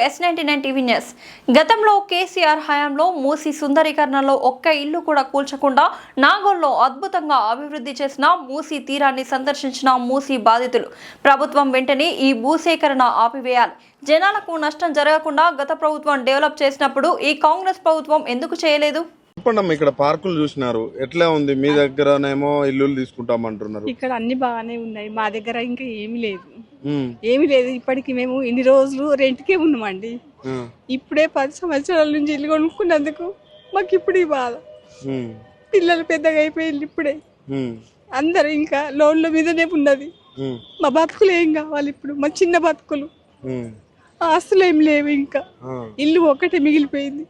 S99 TV news. గతంలో కేసీఆర్ హయాంలో మూసీ సుందరీకరణలో ఒక్క ఇల్లు కూడా కూల్చకుండా నాగోల్లో అద్భుతంగా అభివృద్ధి చేసిన మూసీ తీరాన్ని సందర్శించిన మూసీ బాధితులు ప్రభుత్వం వెంటనే ఈ భూసేకరణ ఆపివేయాలి. జనాలకు నష్టం జరగకుండా గత ప్రభుత్వం డెవలప్ చేసినప్పుడు ఈ కాంగ్రెస్ ప్రభుత్వం ఎందుకు చేయలేదు? చెప్పండి, ఇక్కడ పార్కులు చూసినారు, ఎట్లా ఉంది? మీ దగ్గరనేమో ఇల్లులు తీసుకుంటామంటున్నారు. ఇక్కడ అన్ని బాగానే ఉన్నాయి, మా దగ్గర ఇంకా ఏమీ లేదు. ఇప్పటికి మేము ఇన్ని రోజులు రెంట్కే ఉన్నామండి. ఇప్పుడే 10 సంవత్సరాల నుంచి ఇల్లు కొనుక్కున్నందుకు మాకు ఇప్పుడు ఈ బాధ. పిల్లలు పెద్దగా అయిపోయింది, ఇప్పుడే అందరు ఇంకా లోన్ల మీదనే ఉన్నది. మా బతుకులు ఏం కావాలి ఇప్పుడు? మా చిన్న బతుకులు, ఆస్తులు ఏం లేవు, ఇంకా ఇల్లు ఒక్కటే మిగిలిపోయింది.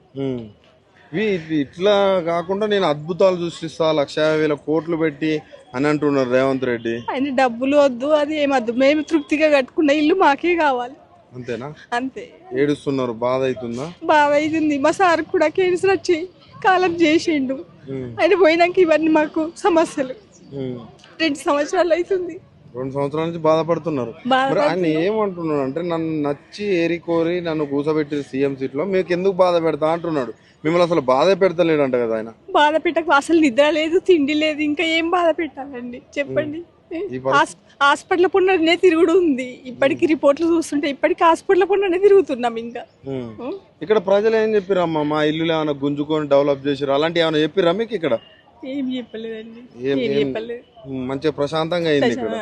ఇట్లా కాకుండా నేను అద్భుతాలు సృష్టిస్తా 1,50,000 కోట్లు పెట్టి అని అంటున్నారు రేవంత్ రెడ్డి. ఆయన డబ్బులు వద్దు, అది ఏమద్దు, మేము తృప్తిగా కట్టుకున్న ఇల్లు మాకే కావాలి. అంతేనా? అంతే. ఏడుస్తున్నారు, బాధ అవుతుందా? బాధ అవుతుంది. మా సార్ కూడా క్యాన్సర్ వచ్చి కాలం చేసిండు. ఆయన పోయినాక ఇవన్నీ మాకు సమస్యలు. 2 సంవత్సరాలు అవుతుంది. 2 సంవత్సరాల నుంచి బాధపడుతున్నారు. మరి ఆయన ఏమంటున్నాడు అంటే, నన్ను నచ్చి ఏరి కోరి నన్ను కూసబెట్టి సీఎం సీట్ లో మీకు ఎందుకు బాధ పెడతా అంటున్నాడు. మిమ్మల్ని అసలు బాధ పెడతలేడంట కదా ఆయన. బాధ పెట్టకు, అసలు నిద్ర లేదు, తిండి లేదు, ఇంకా ఏం బాధ పెట్టాలండి చెప్పండి. హాస్పిటల్ పుండనే తిరుగుడు ఉంది. ఇప్పటికి రిపోర్ట్లు చూస్తుంటే ఇప్పటికి హాస్పిటల్ పుండనే తిరుగుతున్నాం. ఇంకా ఇక్కడ ప్రజలు ఏం చెప్పిరమ్మా? మా ఇల్లు ఏమైనా గుంజుకొని డెవలప్ చేసిరు అలాంటి ఏమైనా చెప్పిరా మీకు? ఇక్కడ ఏం చెప్పలేదండి, మంచిగా ప్రశాంతంగా అయింది ఇక్కడ.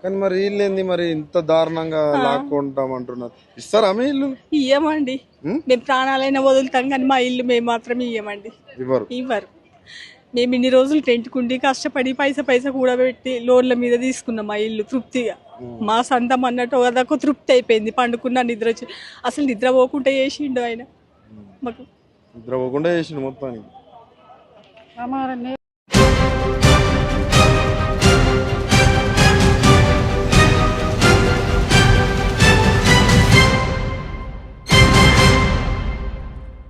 కానీ మరి ఇల్లు ఏంది మరి ఇంత దారుణంగా లాక్కుంటాం అంటున్నారు? ఇస్తారా మీ ఇల్లు? ఇయ్యమండి, మేము ప్రాణాలైనా వదులుతాం కానీ మా ఇల్లు మేము మాత్రం ఇయ్యమండి. ఇవ్వరు. మేము ఇన్ని రోజులు రెంట్కుండి కష్టపడి పైసా కూడా పెట్టి లోన్ల మీద తీసుకున్నాం మా ఇల్లు తృప్తిగా. మా సొంతం అన్నట్టు అదొక తృప్తి అయిపోయింది. పండుకున్నా నిద్ర వచ్చి, అసలు నిద్ర పోకుండా చేసిండు ఆయన మాకు. నిద్ర పోకుండా చేసిండు మొత్తానికి.